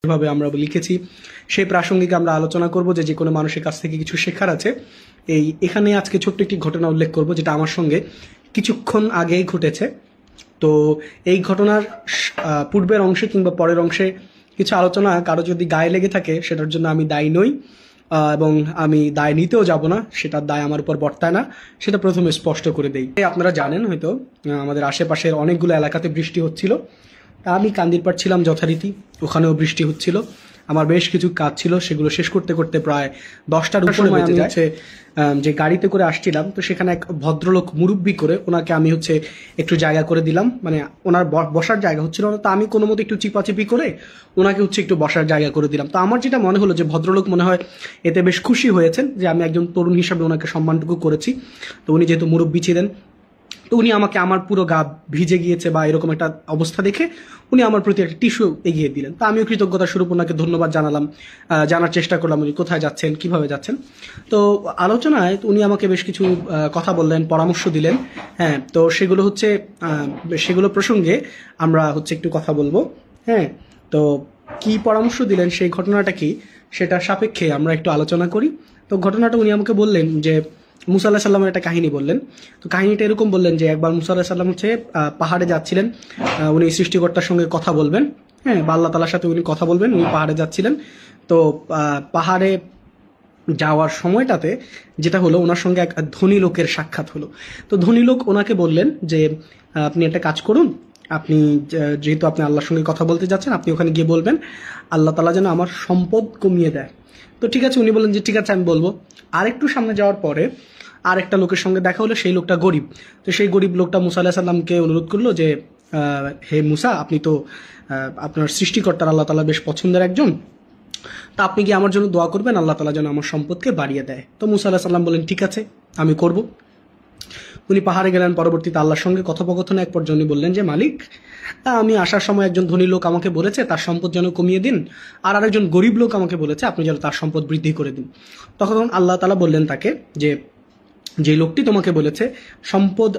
যেভাবে আমরা লিখেছি সেই প্রাসঙ্গিক আমরা আলোচনা করব যে কোনো মানুষের কাছ থেকে কিছু শেখার আছে। এখানে আজকে ছোট্ট একটি ঘটনা উল্লেখ করব যেটা আমার সঙ্গে কিছুক্ষণ আগেই ঘটেছে। তো এই ঘটনার পূর্বের অংশে কিংবা পরের অংশে কিছু আলোচনা কারো যদি গায়ে লেগে থাকে সেটার জন্য আমি দায়ী নই, এবং আমি দায় নিতেও যাব না, সেটার দায় আমার উপর বর্তায় না, সেটা প্রথমে স্পষ্ট করে দেই। আপনারা জানেন হয়তো আমাদের আশেপাশের অনেকগুলো এলাকাতে বৃষ্টি হচ্ছিল। আমি কান্দিরপাড় ছিলাম যথারীতি, ওখানেও বৃষ্টি হচ্ছিল। আমার বেশ কিছু কাজ ছিল, সেগুলো শেষ করতে করতে প্রায় 10টার উপরে আমি যে গাড়িতে করে আসছিলাম, তো সেখানে এক ভদ্রলোক মুরব্বি করে ওনাকে আমি একটু জায়গা করে দিলাম, মানে ওনার বসার জায়গা হচ্ছিল না, তো আমি কোনো মতো একটু চিপাচিপি করে ওনাকে একটু বসার জায়গা করে দিলাম। তো আমার যেটা মনে হলো যে ভদ্রলোক মনে হয় এতে বেশ খুশি হয়েছেন যে আমি একজন তরুণ হিসাবে ওনাকে সম্মানটুকু করেছি। তো উনি যেহেতু মুরব্বি ছিলেন, তো উনি আমাকে আমার পুরো গা ভিজে গিয়েছে বা এরকম একটা অবস্থা দেখে উনি আমার প্রতি একটা টিস্যু এগিয়ে দিলেন। তো আমিও কৃতজ্ঞতা স্বরূপ ওনাকে ধন্যবাদ জানালাম, জানার চেষ্টা করলাম উনি কোথায় যাচ্ছেন, কিভাবে যাচ্ছেন। তো আলোচনায় উনি আমাকে বেশ কিছু কথা বললেন, পরামর্শ দিলেন। হ্যাঁ, তো সেগুলো প্রসঙ্গে আমরা একটু কথা বলবো। হ্যাঁ, তো কি পরামর্শ দিলেন, সেই ঘটনাটা কি, সেটা সাপেক্ষে আমরা একটু আলোচনা করি। তো ঘটনাটা উনি আমাকে বললেন যে মুসা আলাহিস সাল্লামের একটা কাহিনী বললেন। তো কাহিনীটা এরকম বললেন যে একবার মুসা আলাহিস সাল্লাম পাহাড়ে যাচ্ছিলেন, উনি সৃষ্টিকর্তার সঙ্গে কথা বলবেন। হ্যাঁ, বা আল্লাহ তাআলার সাথে উনি কথা বলবেন, উনি পাহাড়ে যাচ্ছিলেন। তো পাহাড়ে যাওয়ার সময়টাতে যেটা হলো, ওনার সঙ্গে এক ধনী লোকের সাক্ষাৎ হলো। তো ধনী লোক ওনাকে বললেন যে আপনি একটা কাজ করুন, আপনি যেহেতু আপনি আল্লাহর সঙ্গে কথা বলতে যাচ্ছেন, আপনি ওখানে গিয়ে বলবেন আল্লাহ তাআলা যেন আমার সম্পদ কমিয়ে দেয়। তো ঠিক আছে, উনি বললেন যে ঠিক আছে আমি বলবো। আরেকটু সামনে যাওয়ার পরে আরেকটা লোকের সঙ্গে দেখা হলো, সেই লোকটা গরিব। তো সেই গরিব লোকটা মুসা আলাইহিস সালামকে অনুরোধ করলো যে হে মুসা, আপনি তো আপনার সৃষ্টিকর্তার আল্লাহ তাআলা বেশ পছন্দের একজন, তা আপনি কি আমার জন্য দোয়া করবেন আল্লাহ তাআলা যেন আমার সম্পদকে বাড়িয়ে দেয়। তো মুসা আলাইহিস সালাম বললেন ঠিক আছে আমি করব। উনি পাহাড়ে গেলেন, পরবর্তীতে আল্লাহর সঙ্গে কথোপকথনে এক পর্যায়ে উনি বললেন যে মালিক, আমি আসার সময় একজন ধনী লোক আমাকে বলেছে তার সম্পদ যেন কমিয়ে দিন, আর আরেকজন গরিব লোক আমাকে বলেছে আপনি যেন তার সম্পদ বৃদ্ধি করে দিন। তখন আল্লাহ তাআলা বললেন তাকে যে লোকটি তোমাকে বলেছে সম্পদ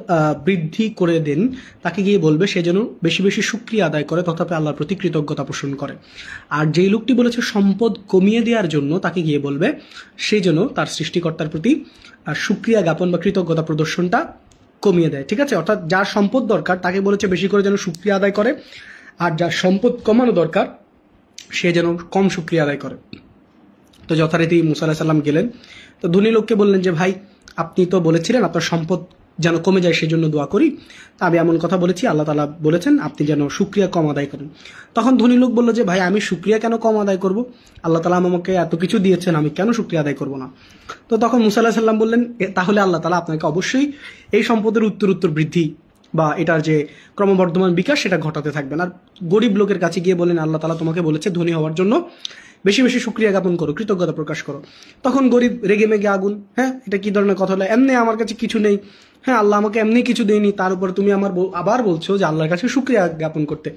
বৃদ্ধি করে দিন, তাকে গিয়ে বলবে সে যেন বেশি বেশি শুকরিয়া আদায় করে তথাপি আল্লাহর প্রতি কৃতজ্ঞতা পোষণ করে। আর যেই লোকটি বলেছে সম্পদ কমিয়ে দেওয়ার জন্য, তাকে গিয়ে বলবে সে যেন তার সৃষ্টিকর্তার প্রতি শুকরিয়া জ্ঞাপন বা কৃতজ্ঞতা প্রদর্শনটা কমিয়ে দেয়। ঠিক আছে, অর্থাৎ যার সম্পদ দরকার তাকে বলেছে বেশি করে যেন শুকরিয়া আদায় করে, আর যার সম্পদ কমানো দরকার সে যেন কম শুকরিয়া আদায় করে। তো যথারীতি মুসা আলাইহিস সালাম গেলেন। তো ধনী লোককে বললেন যে ভাই, আপনি তো বলেছিলেন আপনার সম্পদ যেন কমে যায় সেই জন্য দোয়া করি, তা আমি এমন কথা বলেছি, আল্লাহ তাআলা বলেছেন আপনি যেন শুকরিয়া কম আদায় করেন। তখন ধনী লোক বলল যে ভাই, আমি শুকরিয়া কেন কম আদায় করব, আল্লাহ তাআলা আমাকে এত কিছু দিয়েছেন, আমি কেন শুকরিয়া আদায় করব না। তো তখন মুসা আলাইহিস সালাম বললেন তাহলে আল্লাহ তাআলা আপনাকে অবশ্যই এই সম্পদের উত্তর বৃদ্ধি বা এটার যে ক্রমবর্ধমান বিকাশ সেটা ঘটাতে থাকবেন। আর গরিব লোকের কাছে গিয়ে বলেন আল্লাহ তাআলা তোমাকে বলেছে ধনী হওয়ার জন্য বেশি বেশি শুকরিয়া জ্ঞাপন করো, কৃতজ্ঞতা প্রকাশ করো। তখন গরিব রেগে মেগে আগুন, হ্যাঁ এটা কি ধরনের কথা হলো, এমনি আমার কাছে কিছু নেই, হ্যাঁ আল্লাহ আমাকে এমনি কিছু দেয়নি, তার উপর তুমি আবার বলছো যে আল্লাহর কাছে শুকরিয়া জ্ঞাপন করতে,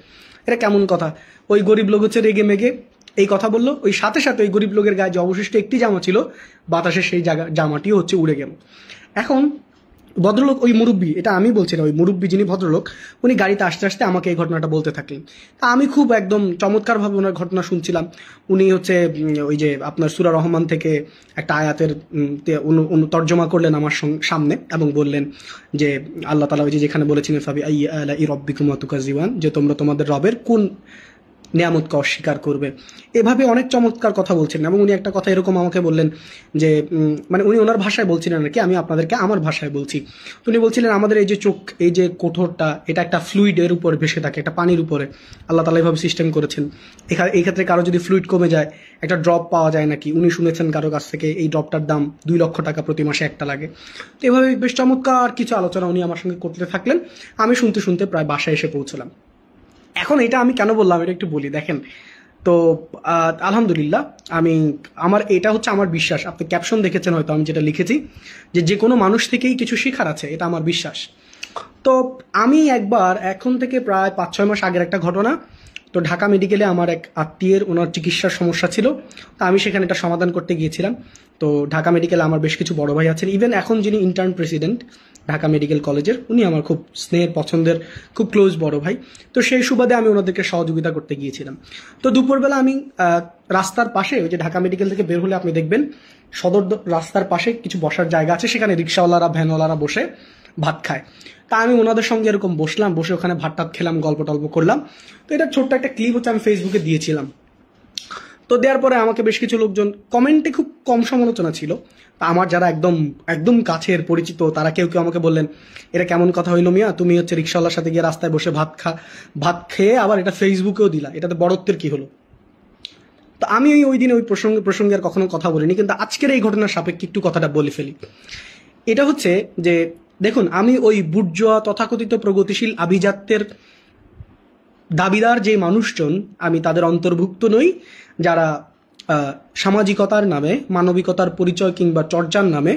এটা কেমন কথা। ওই গরিব লোক রেগে মেগে এই কথা বললো, ওই সাথে সাথে ওই গরিব লোকের গায়ে যে অবশিষ্ট একটি জামা ছিল বাতাসে সেই জামাটিও উড়ে গেল। এখন ভদ্রলোক, ওই মুরব্বী, এটা আমি বলছি না, ওই মুরব্বী যিনি ভদ্রলোক, উনি গাড়িতে আসতে আসতে আমাকে এই ঘটনাটা বলতে থাকলেন। তা আমি খুব একদম চমৎকারভাবে ওনার ঘটনা শুনছিলাম। উনি ওই যে আপনার সূরা রহমান থেকে একটা আয়াতের তর্জমা করলেন আমার সামনে এবং বললেন যে আল্লাহ তাআলা ওই যে যেখানে বলেছিলেন ফাবি আইয়ি আলাই রাব্বিকুমা তুকাজ্জিবান, যে তোমরা তোমাদের রবের কোন নিয়ামতকে অস্বীকার করবে। এভাবে অনেক চমৎকার কথা বলছেন। এবং উনি একটা কথা এরকম আমাকে বললেন যে মানে উনি ওনার ভাষায় বলছিলেন নাকি, আমি আপনাদেরকে আমার ভাষায় বলছি। তো উনি বলছিলেন আমাদের এই যে চোখ, এই যে কোঠরটা, এটা একটা ফ্লুইডের উপরে ভেসে থাকে, একটা পানির উপরে আল্লাহ তাআলা এইভাবে সিস্টেম করেছেন। এই ক্ষেত্রে কারো যদি ফ্লুইড কমে যায় একটা ড্রপ পাওয়া যায় নাকি, উনি শুনেছেন কারো কাছ থেকে এই ড্রপটার দাম 2 লক্ষ টাকা প্রতি মাসে একটা লাগে। তো এভাবে বেশ চমৎকার কিছু আলোচনা উনি আমার সঙ্গে করতে থাকলেন। আমি শুনতে শুনতে প্রায় বাসায় এসে পৌঁছলাম। এখন এটা আমি কেন বললাম এটা একটু বলি। দেখেন, তো আলহামদুলিল্লাহ আমার এটা আমার বিশ্বাস, আপনি ক্যাপশন দেখেছেন হয়তো আমি যেটা লিখেছি যে কোনো মানুষ থেকেই কিছু শেখার আছে, এটা আমার বিশ্বাস। তো আমি একবার এখন থেকে প্রায় 5-6 মাস আগের একটা ঘটনা, তো ঢাকা মেডিকেলে আমার এক আত্মীয়ের ওনার চিকিৎসার সমস্যা ছিল, তো আমি সেখানে এটা সমাধান করতে গিয়েছিলাম। তো ঢাকা মেডিকেলে আমার বেশ কিছু বড় ভাই আছেন, ইভেন এখন যিনি ইন্টার্ন প্রেসিডেন্ট ঢাকা মেডিকেল কলেজের, উনি আমার খুব স্নেহের পছন্দের খুব ক্লোজ বড় ভাই। তো সেই সুবাদে আমি ওনাদেরকে সহযোগিতা করতে গিয়েছিলাম। তো দুপুরবেলা আমি রাস্তার পাশে, ওই যে ঢাকা মেডিকেল থেকে বের হলে আপনি দেখবেন সদর রাস্তার পাশে কিছু বসার জায়গা আছে, সেখানে রিক্সাওয়ালারা ভ্যানওয়ালারা বসে ভাত খায়। তা আমি ওনাদের সঙ্গে এরকম বসলাম, বসে ওখানে ভাত টাত খেলাম, গল্প টল্প করলাম। তো এটা ছোট্ট একটা ক্লিপ হচ্ছে আমি ফেসবুকে দিয়েছিলাম। তো দেওয়ার পরে আমাকে বেশ কিছু লোকজন কমেন্টে খুব কম সমালোচনা ছিল। তা আমার যারা একদম একদম কাছের পরিচিত তারা কেউ কেউ আমাকে বললেন, এটা কেমন কথা হইলো মিয়া, তুমি হচ্ছে রিক্সাওয়ালার সাথে গিয়ে রাস্তায় বসে ভাত খেয়ে আবার এটা ফেসবুকেও দিলা, এটাতে বড়ত্বের কি হলো? তো আমি ওই দিন ওই প্রসঙ্গে আর কখনো কথা বলিনি, কিন্তু আজকের এই ঘটনার সাপেক্ষে একটু কথাটা বলে ফেলি। এটা হচ্ছে যে দেখুন, আমি ওই বুর্জোয়া তথাকথিত প্রগতিশীল আভিজাত্যের দাবিদার যে মানুষজন, আমি তাদের অন্তর্ভুক্ত নই যারা সামাজিকতার নামে, মানবিকতার পরিচয় কিংবা চর্চার নামে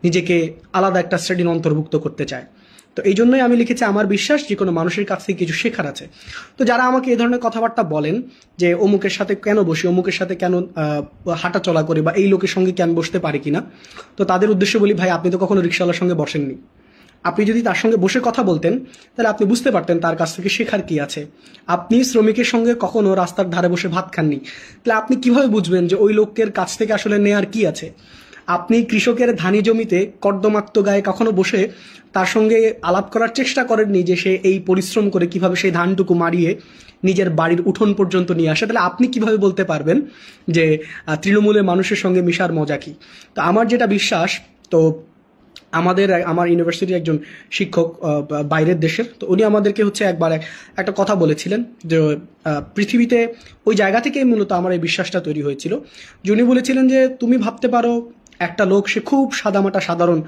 নিজেকে আলাদা একটা শ্রেণীর অন্তর্ভুক্ত করতে চায়। তো এই জন্যই আমি লিখেছি, আমার বিশ্বাস যে কোনো মানুষের কাছ থেকে কিছু শেখার আছে। তো যারা আমাকে এই ধরনের কথাবার্তা বলেন যে অমুকের সাথে কেন বসি, অমুকের সাথে কেন হাঁটা চলা করি, বা এই লোকের সঙ্গে কেন বসতে পারি কিনা, তো তাদের উদ্দেশ্যে বলি, ভাই আপনি তো কখনো রিক্সাওয়ালার সঙ্গে বসেননি। আপনি যদি তার সঙ্গে বসে কথা বলতেন তাহলে আপনি বুঝতে পারতেন তার কাছ থেকে শেখার কি আছে। আপনি শ্রমিকের সঙ্গে কখনো রাস্তার ধারে বসে ভাত খাননি, তাহলে আপনি কিভাবে বুঝবেন যে ওই লোকের কাছ থেকে আসলে নেয়ার কি আছে? আপনি কৃষকের ধানি জমিতে কর্দমাক্ত গায়ে কখনো বসে তার সঙ্গে আলাপ করার চেষ্টা করেননি যে সে এই পরিশ্রম করে কিভাবে সেই ধানটুকু মারিয়ে নিজের বাড়ির উঠোন পর্যন্ত নিয়ে আসে? তাহলে আপনি কিভাবে বলতে পারবেন যে তৃণমূলের মানুষের সঙ্গে মিশার মজা কি? তো আমার যেটা বিশ্বাস, তো আমার ইউনিভার্সিটির একজন শিক্ষক বাইরের দেশের, তো উনি আমাদেরকে হচ্ছে একবার একটা কথা বলেছিলেন যে পৃথিবীতে ওই জায়গা থেকেই মূলত আমার এই বিশ্বাসটা তৈরি হয়েছিল, যে উনি বলেছিলেন যে তুমি ভাবতে পারো একটা লোক সে খুব সাদামাটা সাধারণ,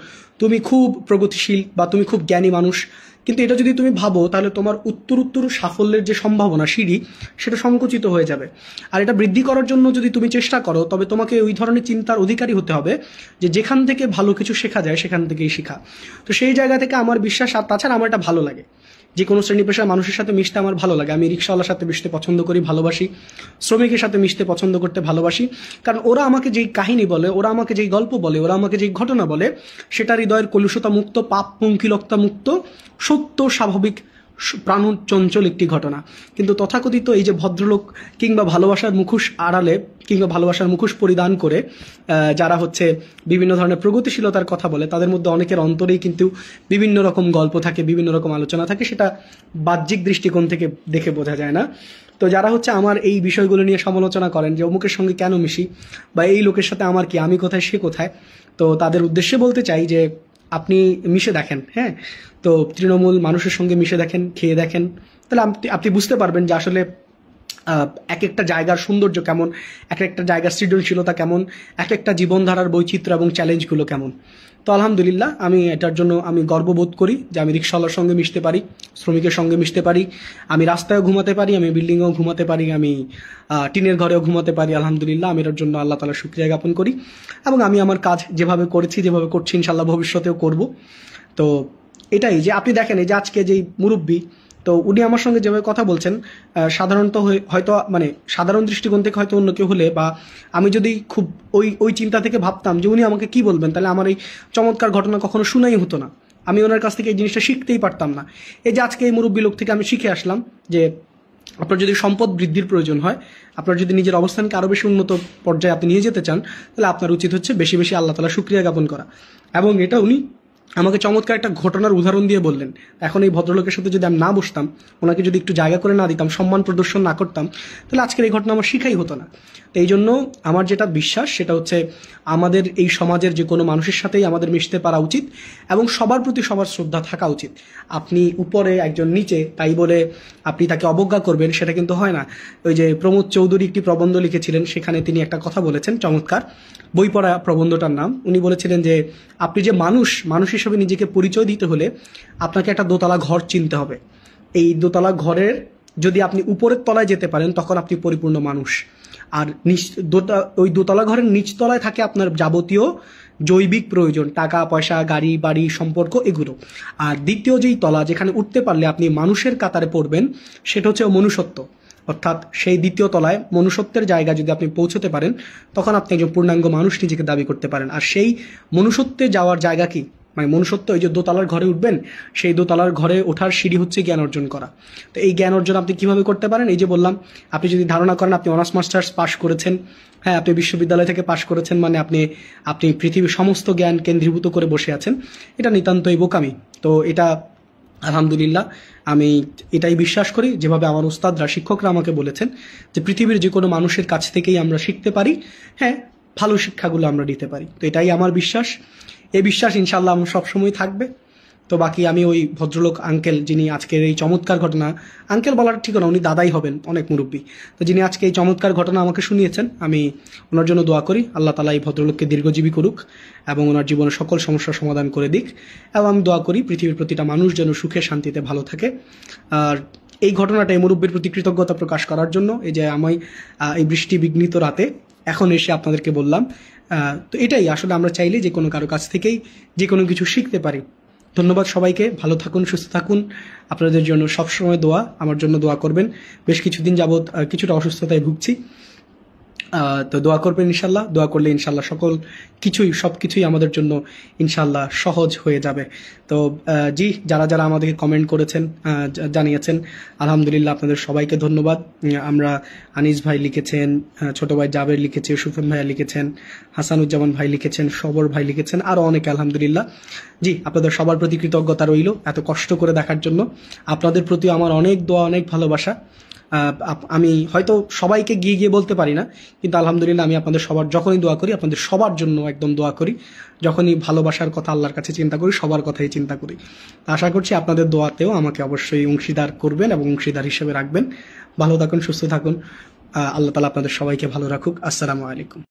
তুমি খুব প্রগতিশীল বা তুমি খুব জ্ঞানী মানুষ, কিন্তু এটা যদি তুমি ভাবো তাহলে তোমার উত্তর সাফল্যের যে সম্ভাবনা সিঁড়ি, সেটা সংকুচিত হয়ে যাবে। আর এটা বৃদ্ধি করার জন্য যদি তুমি চেষ্টা করো, তবে তোমাকে ওই ধরনের চিন্তার অধিকারী হতে হবে যে যেখান থেকে ভালো কিছু শেখা যায় সেখান থেকেই শেখা। তো সেই জায়গা থেকে আমার বিশ্বাস, আর তাছাড়া আমার এটা ভালো লাগে, যে কোনো শ্রেণী পেশার মানুষের সাথে মিশতে আমার ভালো লাগে। আমি রিক্সাওয়ালার সাথে মিশতে পছন্দ করি, ভালোবাসি। শ্রমিকের সাথে মিশতে পছন্দ করতে ভালোবাসি, কারণ ওরা আমাকে যেই কাহিনী বলে, ওরা আমাকে যেই গল্প বলে, ওরা আমাকে যেই ঘটনা বলে, সেটা হৃদয়ের কলুষতা মুক্ত, পাপ পঙ্কিলতা মুক্ত, সত্য, স্বাভাবিক, প্রাণ চঞ্চল একটি ঘটনা। কিন্তু তথাকথিত এই যে ভদ্রলোক কিংবা ভালোবাসার মুখোশ আড়ালে কিংবা ভালোবাসার মুখোশ পরিধান করে যারা হচ্ছে বিভিন্ন ধরনের প্রগতিশীলতার কথা বলে, তাদের মধ্যে অনেকের অন্তরেই কিন্তু বিভিন্ন রকম গল্প থাকে, বিভিন্ন রকম আলোচনা থাকে, সেটা বাহ্যিক দৃষ্টিকোণ থেকে দেখে বোঝা যায় না। তো যারা হচ্ছে আমার এই বিষয়গুলো নিয়ে সমালোচনা করেন যে অমুকের সঙ্গে কেন মিশি, বা এই লোকের সাথে আমার কি, আমি কোথায় সে কোথায়, তো তাদের উদ্দেশ্যে বলতে চাই যে আপনি মিশে দেখেন, হ্যাঁ, তো তৃণমূল মানুষের সঙ্গে মিশে দেখেন, খেয়ে দেখেন, তাহলে আপনি বুঝতে পারবেন যে আসলে এক একটা জায়গার সৌন্দর্য কেমন, এক একটা জায়গার সৃজনশীলতা কেমন, এক একটা জীবনধারার বৈচিত্র্য এবং চ্যালেঞ্জগুলো কেমন। তো আলহামদুলিল্লাহ, আমি এটার জন্য আমি গর্ববোধ করি যে আমি রিক্সাওয়ালার সঙ্গে মিশতে পারি, শ্রমিকের সঙ্গে মিশতে পারি, আমি রাস্তায়ও ঘুমাতে পারি, আমি বিল্ডিংয়েও ঘুমাতে পারি, আমি টিনের ঘরেও ঘুমাতে পারি। আলহামদুলিল্লাহ, আমি এটার জন্য আল্লাহ তাআলার শুকরিয়া জ্ঞাপন করি, এবং আমি আমার কাজ যেভাবে করেছি, যেভাবে করছি, ইনশাল্লাহ ভবিষ্যতেও করব। তো এটাই যে আপনি দেখেন, এই যে আজকে যেই মুরব্বী, তো উনি আমার সঙ্গে যেভাবে কথা বলছেন, সাধারণত হয়তো মানে সাধারণ দৃষ্টিকোণ থেকে হয়তো অন্য কেউ হলে, বা আমি যদি খুব ওই চিন্তা থেকে ভাবতাম যে উনি আমাকে কি বলবেন, তাহলে আমার এই চমৎকার ঘটনা কখনো শোনাই হতো না, আমি ওনার কাছ থেকে এই জিনিসটা শিখতেই পারতাম না। এই যে আজকে এই মুরব্বী লোক থেকে আমি শিখে আসলাম যে আপনার যদি সম্পদ বৃদ্ধির প্রয়োজন হয়, আপনার যদি নিজের অবস্থানকে আরও বেশি উন্নত পর্যায়ে আপনি নিয়ে যেতে চান, তাহলে আপনার উচিত হচ্ছে বেশি বেশি আল্লাহ তাআলার শুকরিয়া জ্ঞাপন করা। এবং এটা উনি আমাকে চমৎকার একটা ঘটনার উদাহরণ দিয়ে বললেন। এখন এই ভদ্রলোকের সাথে যদি আমি না বসতাম, ওনাকে যদি একটু জায়গা করে না দিতাম, সম্মান প্রদর্শন না করতাম, তাহলে আজকের এই ঘটনা আমার শিখাই হতো না। তো এই জন্য আমার যেটা বিশ্বাস, সেটা হচ্ছে আমাদের এই সমাজের যে কোনো মানুষের সাথেই আমাদের মিশতে পারা উচিত, এবং সবার প্রতি সবার শ্রদ্ধা থাকা উচিত। আপনি উপরে একজন নিচে তাই বলে আপনি তাকে অবজ্ঞা করবেন, সেটা কিন্তু হয় না। ওই যে প্রমোদ চৌধুরী একটি প্রবন্ধ লিখেছিলেন, সেখানে তিনি একটা কথা বলেছেন চমৎকার, বই পড়া প্রবন্ধটার নাম। উনি বলেছিলেন যে আপনি যে মানুষ হিসেবে নিজেকে পরিচয় দিতে হলে আপনাকে একটা দোতলা ঘর চিনতে হবে। এই দোতলা ঘরের যদি আপনি উপরের তলায় যেতে পারেন, তখন আপনি পরিপূর্ণ মানুষ। আর ওই দোতলা ঘরের নিচতলায় থাকে আপনার যাবতীয় জৈবিক প্রয়োজন, টাকা পয়সা, গাড়ি বাড়ি, সম্পর্ক, এগুলো। আর দ্বিতীয় যেই তলা, যেখানে উঠতে পারলে আপনি মানুষের কাতারে পড়বেন, সেটা হচ্ছে মনুষ্যত্ব, অর্থাৎ সেই দ্বিতীয় তলায় মনুষ্যত্বের জায়গা যদি আপনি পৌঁছতে পারেন, তখন আপনি একজন পূর্ণাঙ্গ মানুষ নিজেকে দাবি করতে পারেন। আর সেই মনুষ্যত্বে যাওয়ার জায়গা কি, মানে মনুষ্যত্ব, ওই যে দোতলার ঘরে উঠবেন, সেই দোতলার ঘরে ওঠার সিঁড়ি হচ্ছে জ্ঞান অর্জন করা। তো এই জ্ঞান অর্জন আপনি কিভাবে করতে পারেন? এই যে বললাম, আপনি যদি ধারণা করেন আপনি অনার্স মাস্টার্স পাশ করেছেন, হ্যাঁ আপনি বিশ্ববিদ্যালয় থেকে পাশ করেছেন, মানে আপনি পৃথিবীর সমস্ত জ্ঞান কেন্দ্রীভূত করে বসে আছেন, এটা নিতান্তই বোকামি। তো এটা আলহামদুলিল্লাহ আমি এটাই বিশ্বাস করি, যেভাবে আমার উস্তাদরা, শিক্ষকরা আমাকে বলেছেন যে পৃথিবীর যে কোনো মানুষের কাছ থেকেই আমরা শিখতে পারি, হ্যাঁ ভালো শিক্ষাগুলো আমরা দিতে পারি। তো এটাই আমার বিশ্বাস। এই বিশ্বাস ইনশাল্লাহ আমার সবসময় থাকবে। তো বাকি আমি ওই ভদ্রলোক আঙ্কেল, যিনি আজকের এই চমৎকার ঘটনা, আঙ্কেল বলার ঠিক না, উনি দাদাই হবেন, অনেক মুরব্বী, তো যিনি আজকে এই চমৎকার ঘটনা আমাকে শুনিয়েছেন, আমি ওনার জন্য দোয়া করি আল্লাহ তাআলা এই ভদ্রলোককে দীর্ঘজীবী করুক এবং ওনার জীবনের সকল সমস্যার সমাধান করে দিক। এবং আমি দোয়া করি পৃথিবীর প্রতিটা মানুষ যেন সুখে শান্তিতে ভালো থাকে। আর এই ঘটনাটা, এই মুরব্বীর প্রতি কৃতজ্ঞতা প্রকাশ করার জন্য, এই যে আমি এই বৃষ্টি বিঘ্নিত রাতে এখন এসে আপনাদেরকে বললাম, তো এটাই আসলে আমরা চাইলে যে কোনো কারো কাছ থেকেই যে কোনো কিছু শিখতে পারি। ধন্যবাদ সবাইকে, ভালো থাকুন, সুস্থ থাকুন। আপনাদের জন্য সবসময় দোয়া, আমার জন্য দোয়া করবেন। বেশ কিছুদিন যাবৎ কিছুটা অসুস্থতায় ভুগছি, তো দোয়া করবেন ইনশাল্লাহ। দোয়া করলে ইনশাল্লাহ সব কিছুই আমাদের জন্য ইনশাল্লাহ সহজ হয়ে যাবে। তো জি, যারা যারা আমাদেরকে কমেন্ট করেছেন, জানিয়েছেন, আলহামদুলিল্লাহ আপনাদের সবাইকে ধন্যবাদ। আমরা আনিস ভাই লিখেছেন, ছোট ভাই জাবের লিখেছে, সুফেন ভাইয়া লিখেছেন, হাসানুজ্জামান ভাই লিখেছেন, সবর ভাই লিখেছেন, আরও অনেকে আলহামদুলিল্লাহ। জি, আপনাদের সবার প্রতি কৃতজ্ঞতা রইল এত কষ্ট করে দেখার জন্য। আপনাদের প্রতি আমার অনেক দোয়া, অনেক ভালোবাসা। আমি হয়তো সবাইকে গিয়ে বলতে পারি না, কিন্তু আলহামদুলিল্লাহ আমি আপনাদের সবার যখনই দোয়া করি, আপনাদের সবার জন্য একদম দোয়া করি। যখনই ভালোবাসার কথা আল্লাহর কাছে চিন্তা করি, সবার কথাই চিন্তা করি। আশা করছি আপনাদের দোয়াতেও আমাকে অবশ্যই অংশীদার করবেন এবং অংশীদার হিসেবে রাখবেন। ভালো থাকুন, সুস্থ থাকুন। আল্লাহ তাআলা আপনাদের সবাইকে ভালো রাখুক। আসসালামু আলাইকুম।